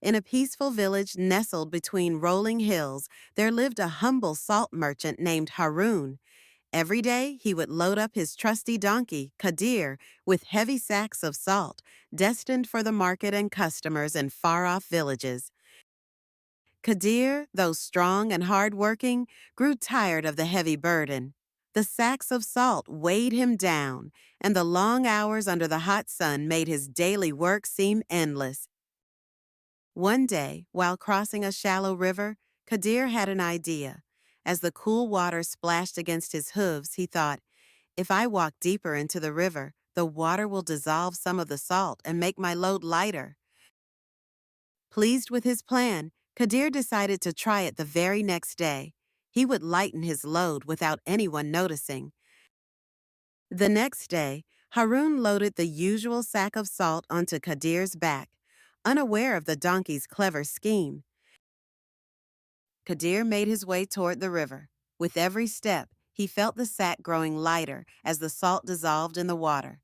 In a peaceful village nestled between rolling hills, there lived a humble salt merchant named Harun. Every day, he would load up his trusty donkey, Kadir, with heavy sacks of salt, destined for the market and customers in far-off villages. Kadir, though strong and hard-working, grew tired of the heavy burden. The sacks of salt weighed him down, and the long hours under the hot sun made his daily work seem endless. One day, while crossing a shallow river, Kadir had an idea. As the cool water splashed against his hooves, he thought, if I walk deeper into the river, the water will dissolve some of the salt and make my load lighter. Pleased with his plan, Kadir decided to try it the very next day. He would lighten his load without anyone noticing. The next day, Harun loaded the usual sack of salt onto Kadir's back, unaware of the donkey's clever scheme. Kadir made his way toward the river. With every step, he felt the sack growing lighter as the salt dissolved in the water.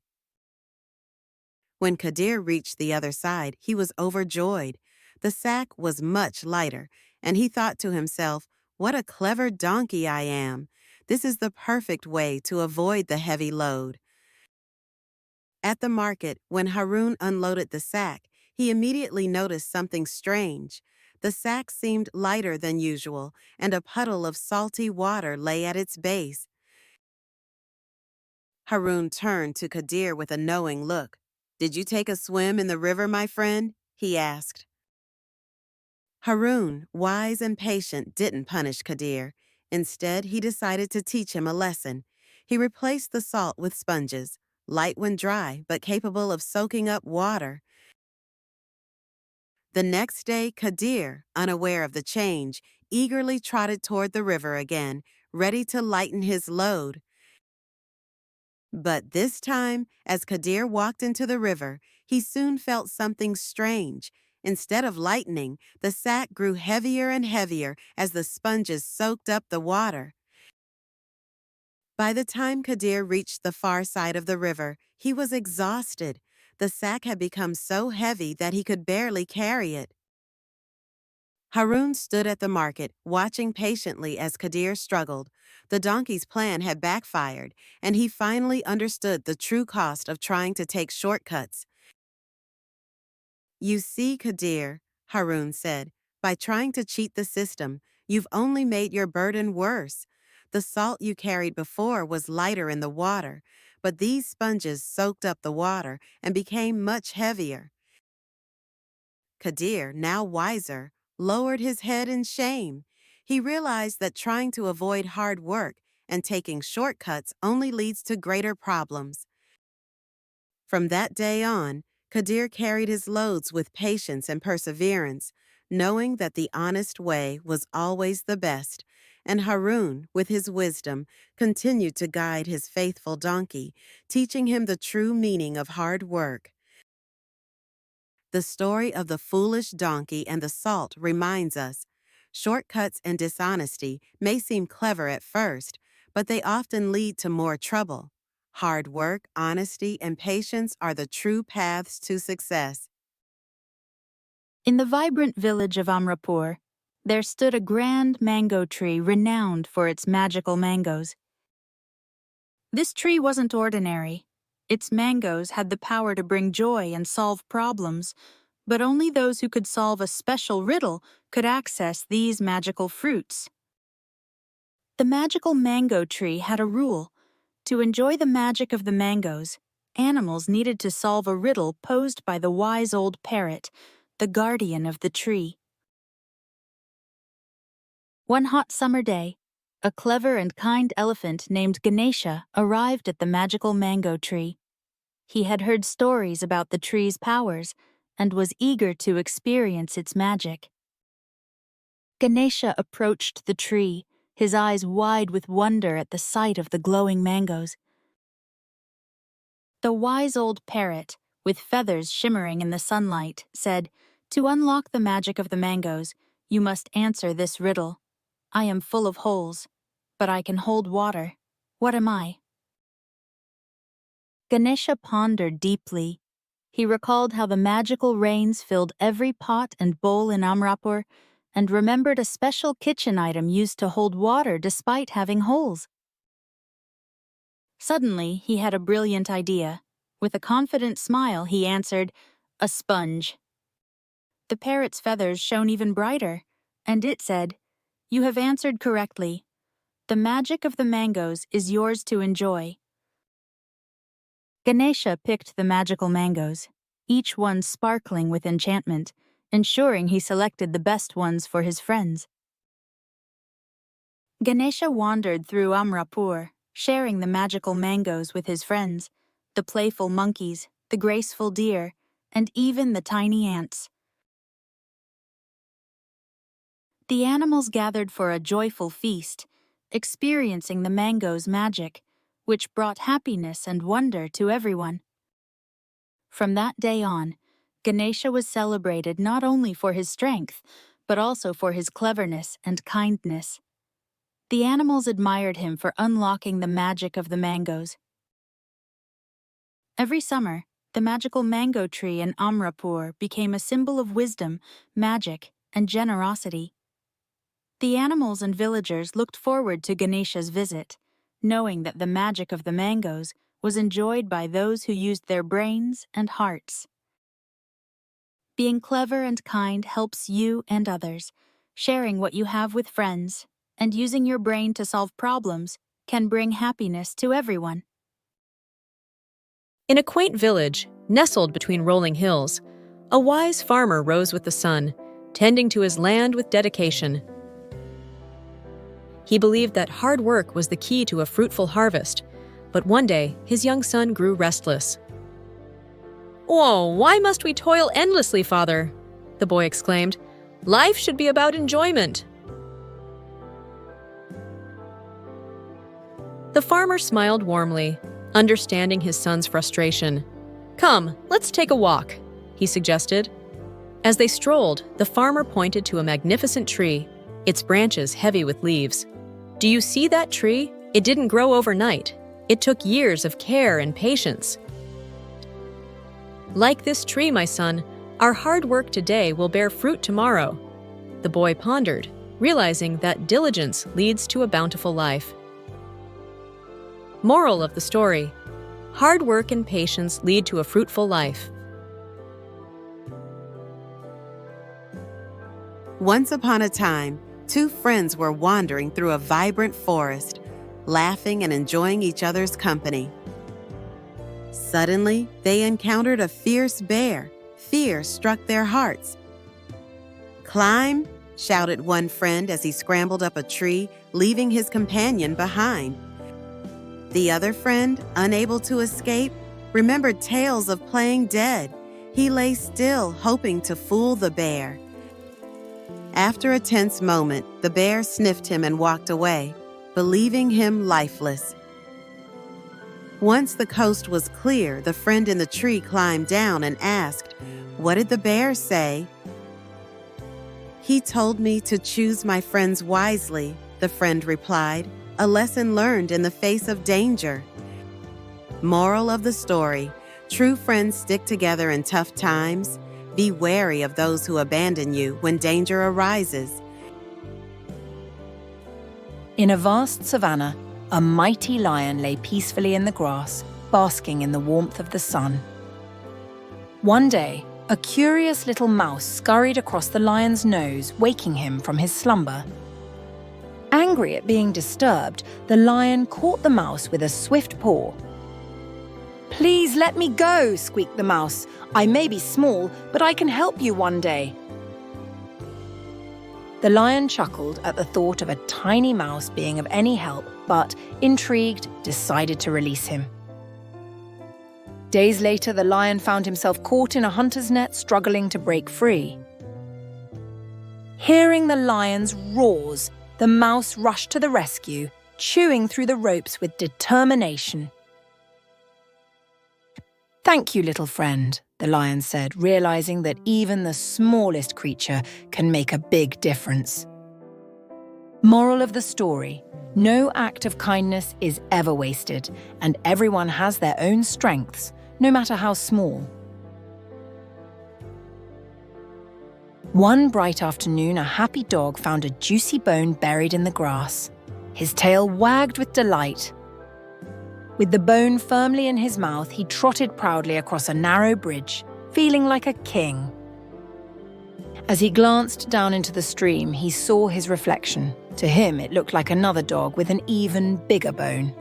When Kadir reached the other side, he was overjoyed. The sack was much lighter, and he thought to himself, what a clever donkey I am. This is the perfect way to avoid the heavy load. At the market, when Harun unloaded the sack, he immediately noticed something strange. The sack seemed lighter than usual, and a puddle of salty water lay at its base. Harun turned to Kadir with a knowing look. "Did you take a swim in the river, my friend?" he asked. Harun, wise and patient, didn't punish Kadir. Instead, he decided to teach him a lesson. He replaced the salt with sponges, light when dry, but capable of soaking up water. The next day, Kadir, unaware of the change, eagerly trotted toward the river again, ready to lighten his load. But this time, as Kadir walked into the river, he soon felt something strange. Instead of lightening, the sack grew heavier and heavier as the sponges soaked up the water. By the time Kadir reached the far side of the river, he was exhausted. The sack had become so heavy that he could barely carry it. Harun stood at the market, watching patiently as Kadir struggled. The donkey's plan had backfired, and he finally understood the true cost of trying to take shortcuts. "You see, Kadir," Harun said, "by trying to cheat the system, you've only made your burden worse. The salt you carried before was lighter in the water, but these sponges soaked up the water and became much heavier." Kadir, now wiser, lowered his head in shame. He realized that trying to avoid hard work and taking shortcuts only leads to greater problems. From that day on, Kadir carried his loads with patience and perseverance, knowing that the honest way was always the best, and Harun, with his wisdom, continued to guide his faithful donkey, teaching him the true meaning of hard work. The story of the foolish donkey and the salt reminds us, shortcuts and dishonesty may seem clever at first, but they often lead to more trouble. Hard work, honesty, and patience are the true paths to success. In the vibrant village of Amrapur, there stood a grand mango tree renowned for its magical mangoes. This tree wasn't ordinary. Its mangoes had the power to bring joy and solve problems, but only those who could solve a special riddle could access these magical fruits. The magical mango tree had a rule. To enjoy the magic of the mangoes, animals needed to solve a riddle posed by the wise old parrot, the guardian of the tree. One hot summer day, a clever and kind elephant named Ganesha arrived at the magical mango tree. He had heard stories about the tree's powers and was eager to experience its magic. Ganesha approached the tree, his eyes wide with wonder at the sight of the glowing mangoes. The wise old parrot, with feathers shimmering in the sunlight, said, "To unlock the magic of the mangoes, you must answer this riddle. I am full of holes, but I can hold water. What am I?" Ganesha pondered deeply. He recalled how the magical rains filled every pot and bowl in Amrapur and remembered a special kitchen item used to hold water despite having holes. Suddenly, he had a brilliant idea. With a confident smile, he answered, "A sponge." The parrot's feathers shone even brighter, and it said, "You have answered correctly. The magic of the mangoes is yours to enjoy." Ganesha picked the magical mangoes, each one sparkling with enchantment, ensuring he selected the best ones for his friends. Ganesha wandered through Amrapur, sharing the magical mangoes with his friends, the playful monkeys, the graceful deer, and even the tiny ants. The animals gathered for a joyful feast, experiencing the mango's magic, which brought happiness and wonder to everyone. From that day on, Ganesha was celebrated not only for his strength, but also for his cleverness and kindness. The animals admired him for unlocking the magic of the mangoes. Every summer, the magical mango tree in Amrapur became a symbol of wisdom, magic, and generosity. The animals and villagers looked forward to Ganesha's visit, knowing that the magic of the mangoes was enjoyed by those who used their brains and hearts. Being clever and kind helps you and others. Sharing what you have with friends and using your brain to solve problems can bring happiness to everyone. In a quaint village, nestled between rolling hills, a wise farmer rose with the sun, tending to his land with dedication. He believed that hard work was the key to a fruitful harvest, but one day his young son grew restless. "Oh, why must we toil endlessly, father?" the boy exclaimed. "Life should be about enjoyment." The farmer smiled warmly, understanding his son's frustration. "Come, let's take a walk," he suggested. As they strolled, the farmer pointed to a magnificent tree, its branches heavy with leaves. "Do you see that tree? It didn't grow overnight. It took years of care and patience. Like this tree, my son, our hard work today will bear fruit tomorrow." The boy pondered, realizing that diligence leads to a bountiful life. Moral of the story: hard work and patience lead to a fruitful life. Once upon a time, two friends were wandering through a vibrant forest, laughing and enjoying each other's company. Suddenly, they encountered a fierce bear. Fear struck their hearts. "Climb!" shouted one friend as he scrambled up a tree, leaving his companion behind. The other friend, unable to escape, remembered tales of playing dead. He lay still, hoping to fool the bear. After a tense moment, the bear sniffed him and walked away, believing him lifeless. Once the coast was clear, the friend in the tree climbed down and asked, "What did the bear say?" "He told me to choose my friends wisely," the friend replied, "a lesson learned in the face of danger." Moral of the story: true friends stick together in tough times. Be wary of those who abandon you when danger arises. In a vast savanna, a mighty lion lay peacefully in the grass, basking in the warmth of the sun. One day, a curious little mouse scurried across the lion's nose, waking him from his slumber. Angry at being disturbed, the lion caught the mouse with a swift paw. "Please let me go," squeaked the mouse. "I may be small, but I can help you one day." The lion chuckled at the thought of a tiny mouse being of any help, but, intrigued, decided to release him. Days later, the lion found himself caught in a hunter's net, struggling to break free. Hearing the lion's roars, the mouse rushed to the rescue, chewing through the ropes with determination. "Thank you, little friend," the lion said, realizing that even the smallest creature can make a big difference. Moral of the story: no act of kindness is ever wasted, and everyone has their own strengths, no matter how small. One bright afternoon, a happy dog found a juicy bone buried in the grass. His tail wagged with delight. With the bone firmly in his mouth, he trotted proudly across a narrow bridge, feeling like a king. As he glanced down into the stream, he saw his reflection. To him, it looked like another dog with an even bigger bone.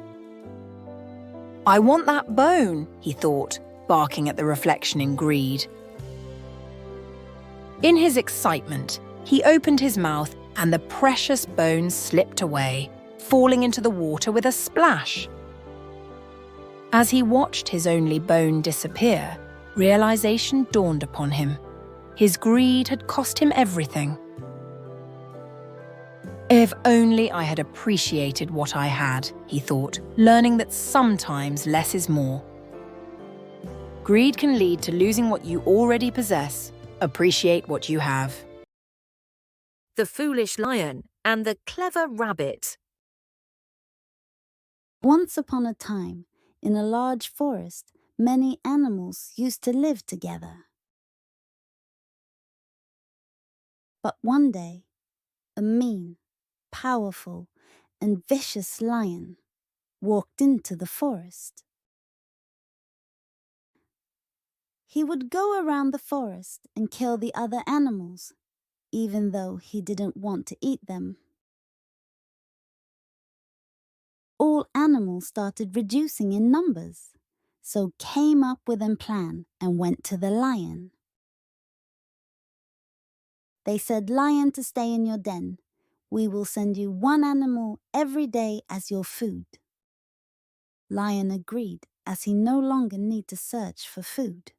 "I want that bone," he thought, barking at the reflection in greed. In his excitement, he opened his mouth and the precious bone slipped away, falling into the water with a splash. As he watched his only bone disappear, realization dawned upon him. His greed had cost him everything. If only I had appreciated what I had, he thought, learning that sometimes less is more. Greed can lead to losing what you already possess. Appreciate what you have. The Foolish Lion and the Clever Rabbit. Once upon a time, in a large forest, many animals used to live together. But one day, a mean, powerful, and vicious lion walked into the forest. He would go around the forest and kill the other animals, even though he didn't want to eat them. All animals started reducing in numbers, so came up with a plan and went to the lion. They said, "Lion, to stay in your den. We will send you one animal every day as your food." Lion agreed, as he no longer need to search for food.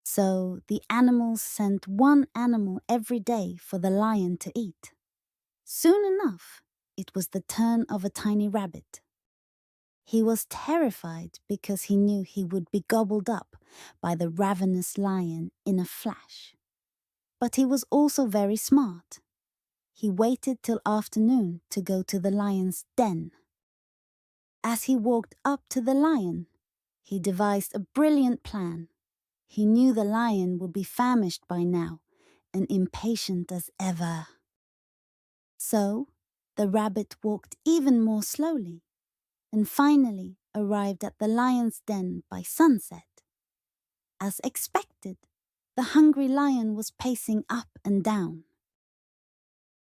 So the animals sent one animal every day for the lion to eat. Soon enough, it was the turn of a tiny rabbit. He was terrified because he knew he would be gobbled up by the ravenous lion in a flash. But he was also very smart. He waited till afternoon to go to the lion's den. As he walked up to the lion, he devised a brilliant plan. He knew the lion would be famished by now and impatient as ever. So the rabbit walked even more slowly and finally arrived at the lion's den by sunset. As expected, the hungry lion was pacing up and down.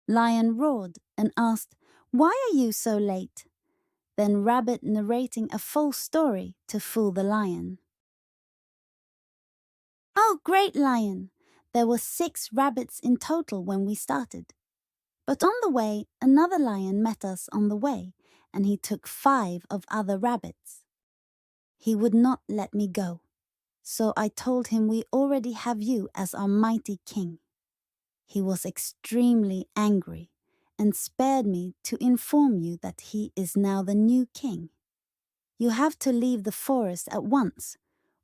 Lion roared and asked, "Why are you so late?" Then Rabbit narrating a false story to fool the lion. "Oh, great Lion! There were 6 rabbits in total when we started. But on the way, another lion met us on the way, and he took 5 of other rabbits. He would not let me go, so I told him we already have you as our mighty king. He was extremely angry and spared me to inform you that he is now the new king. You have to leave the forest at once,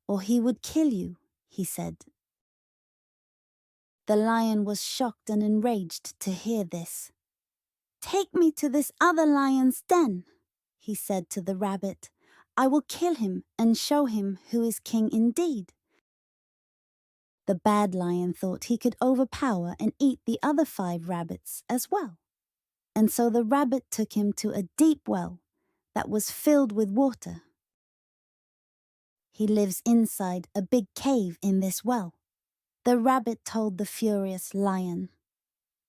or he would kill you," he said. The lion was shocked and enraged to hear this. "Take me to this other lion's den," he said to the rabbit. "I will kill him and show him who is king indeed." The bad lion thought he could overpower and eat the other 5 rabbits as well. And so the rabbit took him to a deep well that was filled with water. "He lives inside a big cave in this well," the rabbit told the furious lion,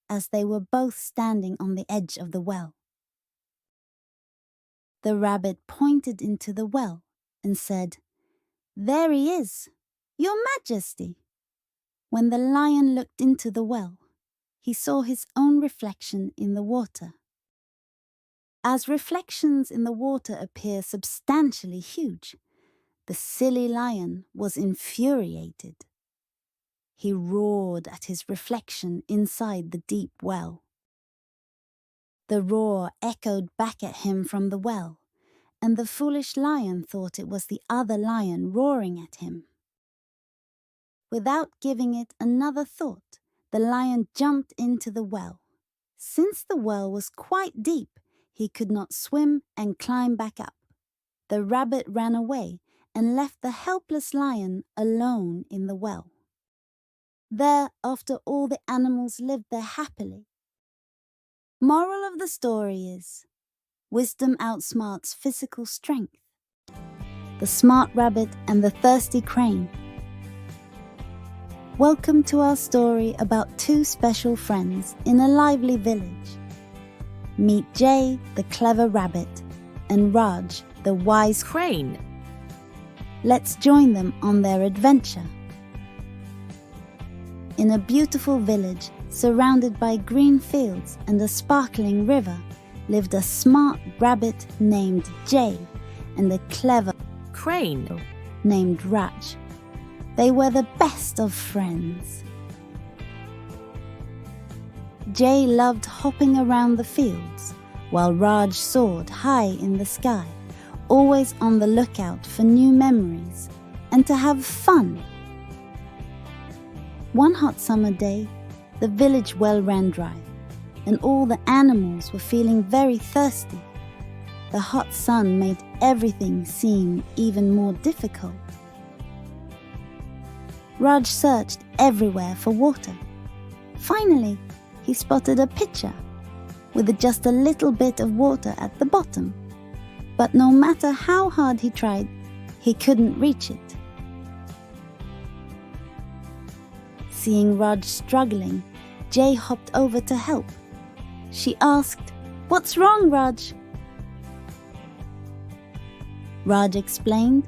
as they were both standing on the edge of the well. The rabbit pointed into the well and said, "There he is, Your Majesty." When the lion looked into the well, he saw his own reflection in the water. As reflections in the water appear substantially huge, the silly lion was infuriated. He roared at his reflection inside the deep well. The roar echoed back at him from the well, and the foolish lion thought it was the other lion roaring at him. Without giving it another thought, the lion jumped into the well. Since the well was quite deep, he could not swim and climb back up. The rabbit ran away and left the helpless lion alone in the well. There, after all, the animals lived there happily. Moral of the story is, wisdom outsmarts physical strength. The smart rabbit and the thirsty crane. Welcome to our story about two special friends in a lively village. Meet Jay, the clever rabbit, and Raj, the wise Crane. Let's join them on their adventure. In a beautiful village, surrounded by green fields and a sparkling river, lived a smart rabbit named Jay and a clever Crane. named Raj. They were the best of friends. Jay loved hopping around the fields, while Raj soared high in the sky, always on the lookout for new memories and to have fun. One hot summer day, the village well ran dry, and all the animals were feeling very thirsty. The hot sun made everything seem even more difficult. Raj searched everywhere for water. Finally, he spotted a pitcher with just a little bit of water at the bottom. But no matter how hard he tried, he couldn't reach it. Seeing Raj struggling, Jay hopped over to help. She asked, "What's wrong, Raj?" Raj explained,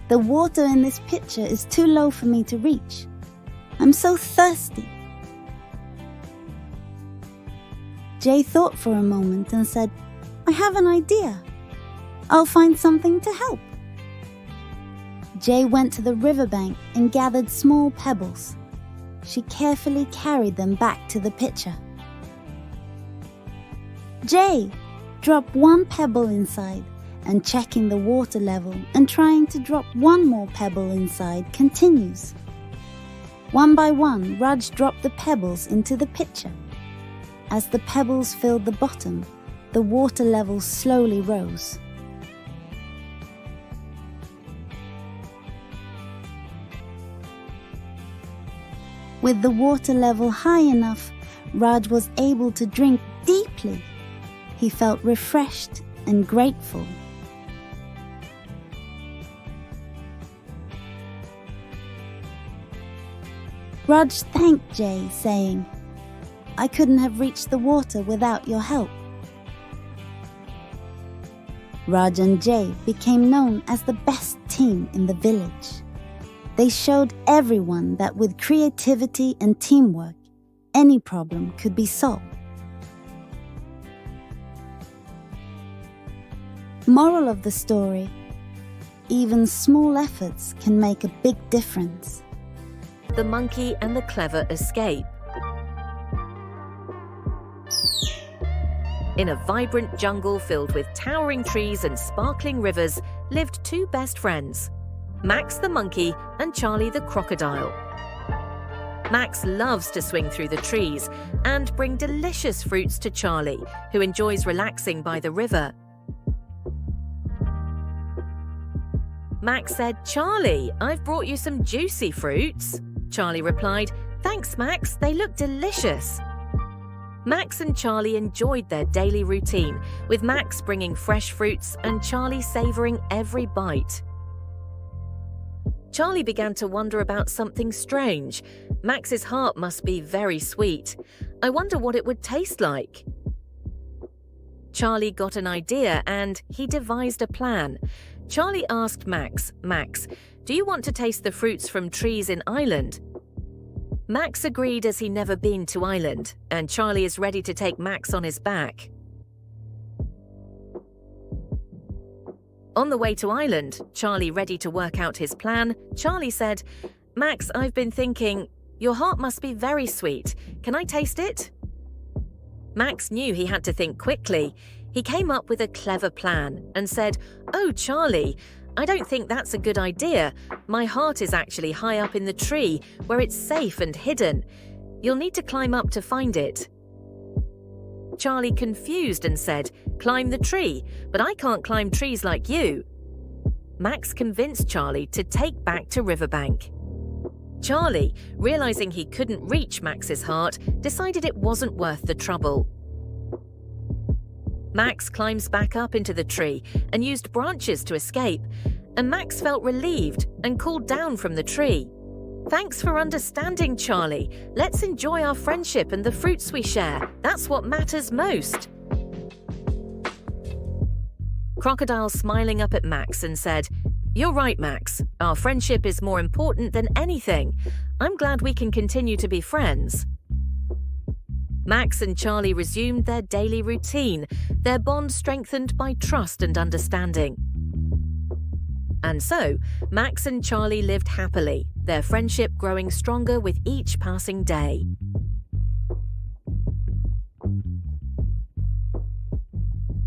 "The water in this pitcher is too low for me to reach. I'm so thirsty." Jay thought for a moment and said, "I have an idea. I'll find something to help." Jay went to the riverbank and gathered small pebbles. She carefully carried them back to the pitcher. Jay dropped one pebble inside and checking the water level and trying to drop one more pebble inside continues. One by one, Raj dropped the pebbles into the pitcher. As the pebbles filled the bottom, the water level slowly rose. With the water level high enough, Raj was able to drink deeply. He felt refreshed and grateful. Raj thanked Jay, saying, "I couldn't have reached the water without your help." Raj and Jay became known as the best team in the village. They showed everyone that with creativity and teamwork, any problem could be solved. Moral of the story: even small efforts can make a big difference. The monkey and the clever escape. In a vibrant jungle filled with towering trees and sparkling rivers lived two best friends, Max the monkey and Charlie the crocodile. Max loves to swing through the trees and bring delicious fruits to Charlie, who enjoys relaxing by the river. Max said, "Charlie, I've brought you some juicy fruits." Charlie replied, "Thanks, Max, they look delicious." Max and Charlie enjoyed their daily routine, with Max bringing fresh fruits and Charlie savouring every bite. Charlie began to wonder about something strange. Max's heart must be very sweet. I wonder what it would taste like. Charlie got an idea and he devised a plan. Charlie asked Max, "Max, do you want to taste the fruits from trees in Ireland?" Max agreed, as he'd never been to Ireland, and Charlie is ready to take Max on his back. On the way to Ireland, Charlie ready to work out his plan, Charlie said, "Max, I've been thinking, your heart must be very sweet. Can I taste it?" Max knew he had to think quickly. He came up with a clever plan and said, "Oh, Charlie, I don't think that's a good idea. My heart is actually high up in the tree, where it's safe and hidden. You'll need to climb up to find it." Charlie confused and said, "Climb the tree, but I can't climb trees like you." Max convinced Charlie to take back to riverbank. Charlie, realizing he couldn't reach Max's heart, decided it wasn't worth the trouble. Max climbs back up into the tree and used branches to escape, and Max felt relieved and called down from the tree. "Thanks for understanding, Charlie. Let's enjoy our friendship and the fruits we share. That's what matters most." Crocodile smiling up at Max and said, "You're right, Max. Our friendship is more important than anything. I'm glad we can continue to be friends." Max and Charlie resumed their daily routine, their bond strengthened by trust and understanding. And so, Max and Charlie lived happily, their friendship growing stronger with each passing day.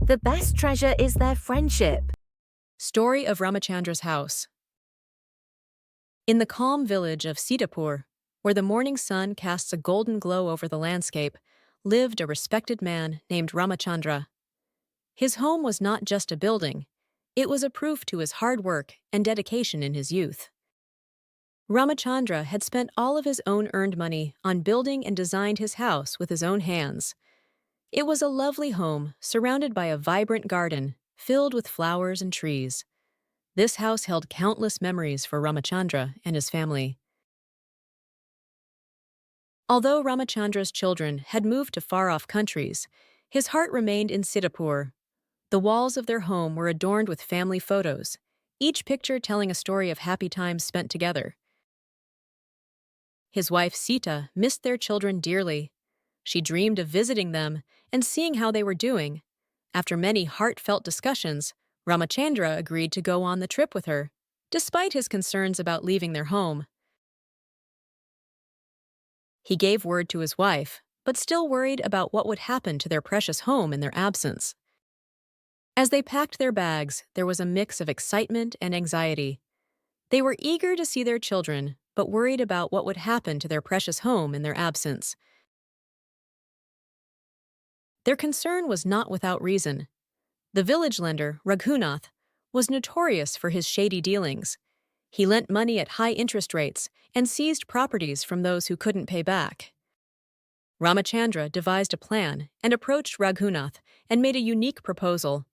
The best treasure is their friendship. Story of Ramachandra's house. In the calm village of Sitapur, where the morning sun casts a golden glow over the landscape, lived a respected man named Ramachandra. His home was not just a building, it was a proof to his hard work and dedication in his youth. Ramachandra had spent all of his own earned money on building and designed his house with his own hands. It was a lovely home surrounded by a vibrant garden filled with flowers and trees. This house held countless memories for Ramachandra and his family. Although Ramachandra's children had moved to far-off countries, his heart remained in Sitapur. The walls of their home were adorned with family photos, each picture telling a story of happy times spent together. His wife Sita missed their children dearly. She dreamed of visiting them and seeing how they were doing. After many heartfelt discussions, Ramachandra agreed to go on the trip with her, despite his concerns about leaving their home. He gave word to his wife, but still worried about what would happen to their precious home in their absence. As they packed their bags, there was a mix of excitement and anxiety. They were eager to see their children, but worried about what would happen to their precious home in their absence. Their concern was not without reason. The village lender, Raghunath, was notorious for his shady dealings. He lent money at high interest rates and seized properties from those who couldn't pay back. Ramachandra devised a plan and approached Raghunath and made a unique proposal.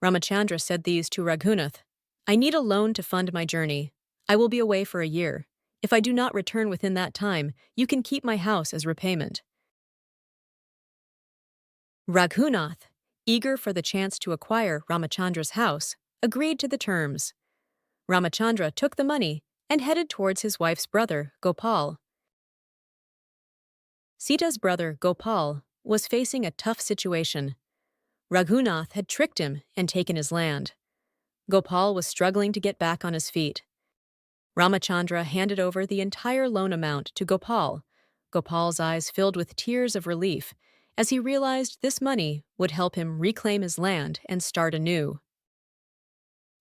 Ramachandra said these to Raghunath, "I need a loan to fund my journey. I will be away for a year. If I do not return within that time, you can keep my house as repayment." Raghunath, eager for the chance to acquire Ramachandra's house, agreed to the terms. Ramachandra took the money and headed towards his wife's brother, Gopal. Sita's brother, Gopal, was facing a tough situation. Raghunath had tricked him and taken his land. Gopal was struggling to get back on his feet. Ramachandra handed over the entire loan amount to Gopal. Gopal's eyes filled with tears of relief as he realized this money would help him reclaim his land and start anew.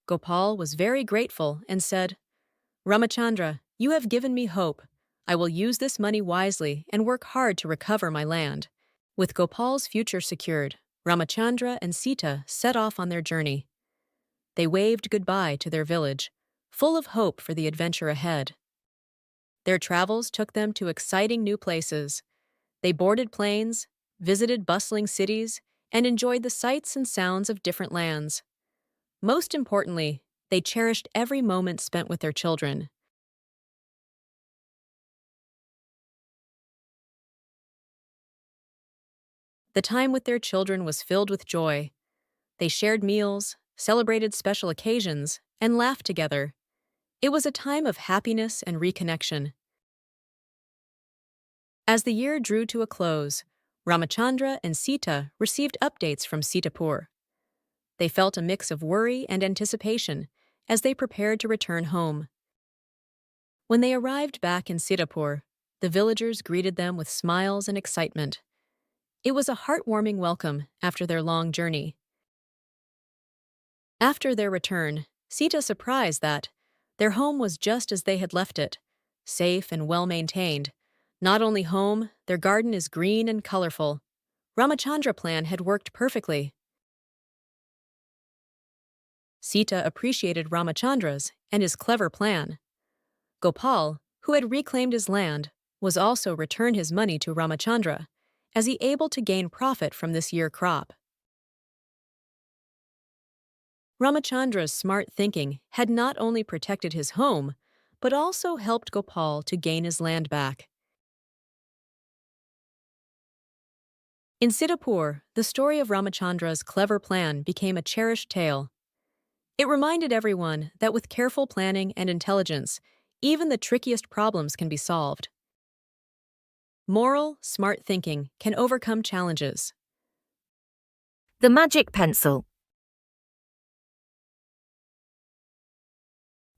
Gopal was very grateful and said, "Ramachandra, you have given me hope. I will use this money wisely and work hard to recover my land." With Gopal's future secured, Ramachandra and Sita set off on their journey. They waved goodbye to their village, full of hope for the adventure ahead. Their travels took them to exciting new places. They boarded planes, visited bustling cities, and enjoyed the sights and sounds of different lands. Most importantly, they cherished every moment spent with their children. The time with their children was filled with joy. They shared meals, celebrated special occasions, and laughed together. It was a time of happiness and reconnection. As the year drew to a close, Ramachandra and Sita received updates from Sitapur. They felt a mix of worry and anticipation as they prepared to return home. When they arrived back in Sitapur, the villagers greeted them with smiles and excitement. It was a heartwarming welcome after their long journey. After their return, Sita surprised that their home was just as they had left it, safe and well-maintained. Not only home, their garden is green and colorful. Ramachandra plan had worked perfectly. Sita appreciated Ramachandra's and his clever plan. Gopal, who had reclaimed his land, was also returned his money to Ramachandra, as he able to gain profit from this year crop. Ramachandra's smart thinking had not only protected his home, but also helped Gopal to gain his land back. In Siddhapur, the story of Ramachandra's clever plan became a cherished tale. It reminded everyone that with careful planning and intelligence, even the trickiest problems can be solved. Moral, smart thinking can overcome challenges. The magic pencil.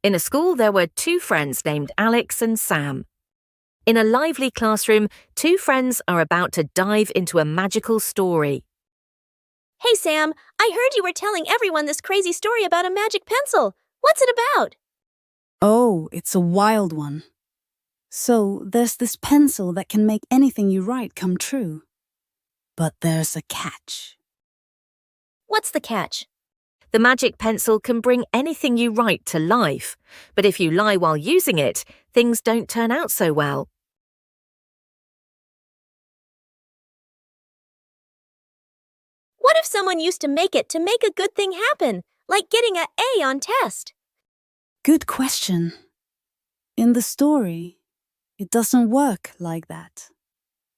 In a school, there were two friends named Alex and Sam. In a lively classroom, two friends are about to dive into a magical story. Hey, Sam, I heard you were telling everyone this crazy story about a magic pencil. What's it about? Oh, it's a wild one. So, there's this pencil that can make anything you write come true. But there's a catch. What's the catch? The magic pencil can bring anything you write to life, but if you lie while using it, things don't turn out so well. What if someone used to make it to make a good thing happen, like getting an A on test? Good question. In the story, it doesn't work like that.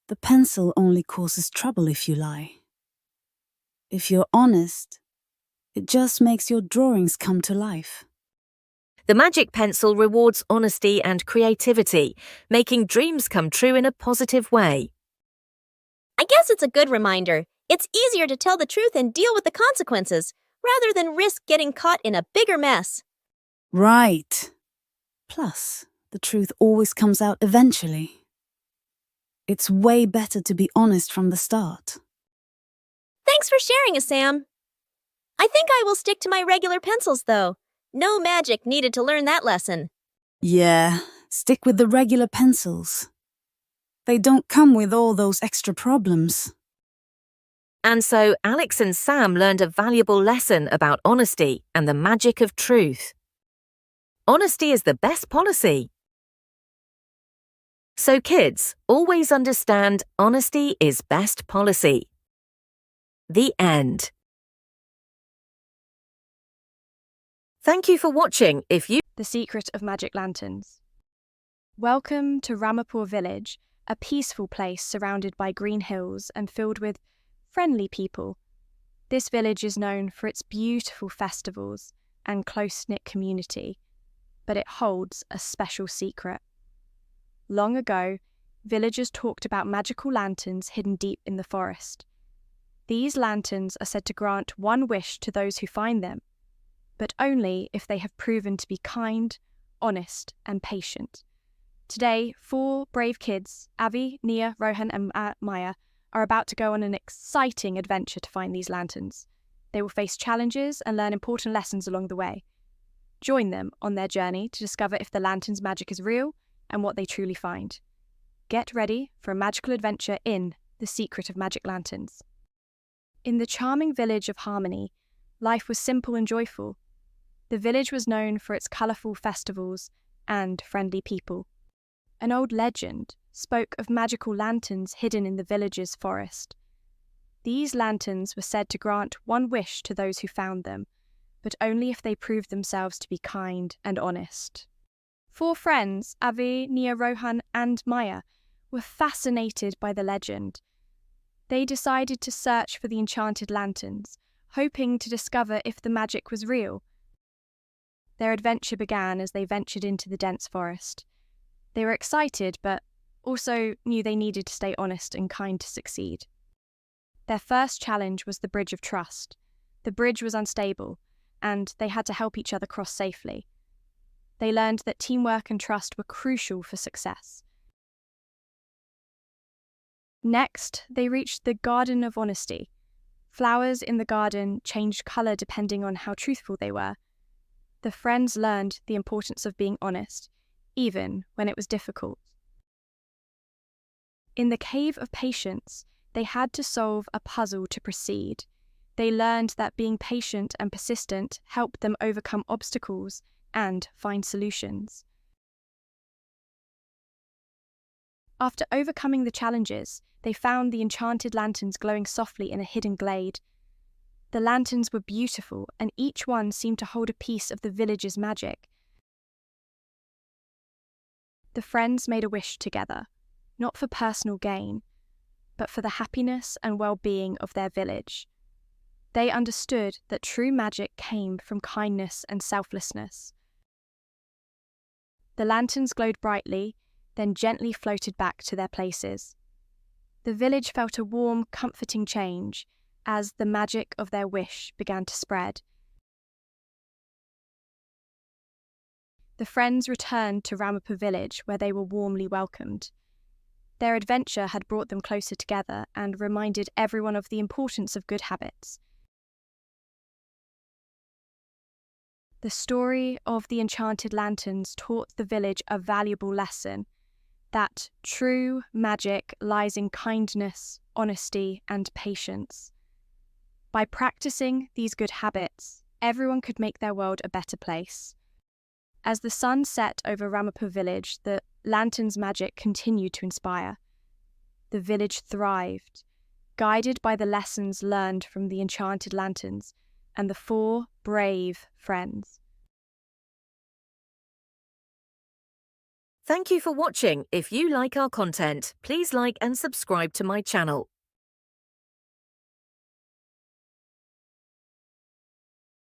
The pencil only causes trouble if you lie. If you're honest, it just makes your drawings come to life. The magic pencil rewards honesty and creativity, making dreams come true in a positive way. I guess it's a good reminder. It's easier to tell the truth and deal with the consequences, rather than risk getting caught in a bigger mess. Right. Plus, the truth always comes out eventually. It's way better to be honest from the start. Thanks for sharing, Sam. I think I will stick to my regular pencils, though. No magic needed to learn that lesson. Yeah, stick with the regular pencils. They don't come with all those extra problems. And so Alex and Sam learned a valuable lesson about honesty and the magic of truth. Honesty is the best policy. So kids, always understand honesty is best policy. The end. Thank you for watching. The Secret of Magic Lanterns. Welcome to Ramapur village, a peaceful place surrounded by green hills and filled with friendly people. This village is known for its beautiful festivals and close-knit community, but it holds a special secret. Long ago, villagers talked about magical lanterns hidden deep in the forest. These lanterns are said to grant one wish to those who find them, but only if they have proven to be kind, honest, and patient. Today, 4 brave kids, Avi, Nia, Rohan, and Maya, are about to go on an exciting adventure to find these lanterns. They will face challenges and learn important lessons along the way. Join them on their journey to discover if the lantern's magic is real and what they truly find. Get ready for a magical adventure in The Secret of Magic Lanterns. In the charming village of Harmony, life was simple and joyful. The village was known for its colourful festivals and friendly people. An old legend spoke of magical lanterns hidden in the village's forest. These lanterns were said to grant one wish to those who found them, but only if they proved themselves to be kind and honest. 4 friends, Avi, Nia, Rohan, and Maya, were fascinated by the legend. They decided to search for the enchanted lanterns, hoping to discover if the magic was real. Their adventure began as they ventured into the dense forest. They were excited, but also knew they needed to stay honest and kind to succeed. Their first challenge was the Bridge of Trust. The bridge was unstable, and they had to help each other cross safely. They learned that teamwork and trust were crucial for success. Next, they reached the Garden of Honesty. Flowers in the garden changed colour depending on how truthful they were. The friends learned the importance of being honest, even when it was difficult. In the Cave of Patience, they had to solve a puzzle to proceed. They learned that being patient and persistent helped them overcome obstacles and find solutions. After overcoming the challenges, they found the enchanted lanterns glowing softly in a hidden glade. The lanterns were beautiful, and each one seemed to hold a piece of the village's magic. The friends made a wish together, not for personal gain, but for the happiness and well-being of their village. They understood that true magic came from kindness and selflessness. The lanterns glowed brightly, then gently floated back to their places. The village felt a warm, comforting change as the magic of their wish began to spread. The friends returned to Ramapur village, where they were warmly welcomed. Their adventure had brought them closer together and reminded everyone of the importance of good habits. The story of the enchanted lanterns taught the village a valuable lesson, that true magic lies in kindness, honesty, and patience. By practicing these good habits, everyone could make their world a better place. As the sun set over Ramapur village, the lanterns' magic continued to inspire. The village thrived, guided by the lessons learned from the enchanted lanterns and the 4 brave friends. Thank you for watching. If you like our content, please like and subscribe to my channel.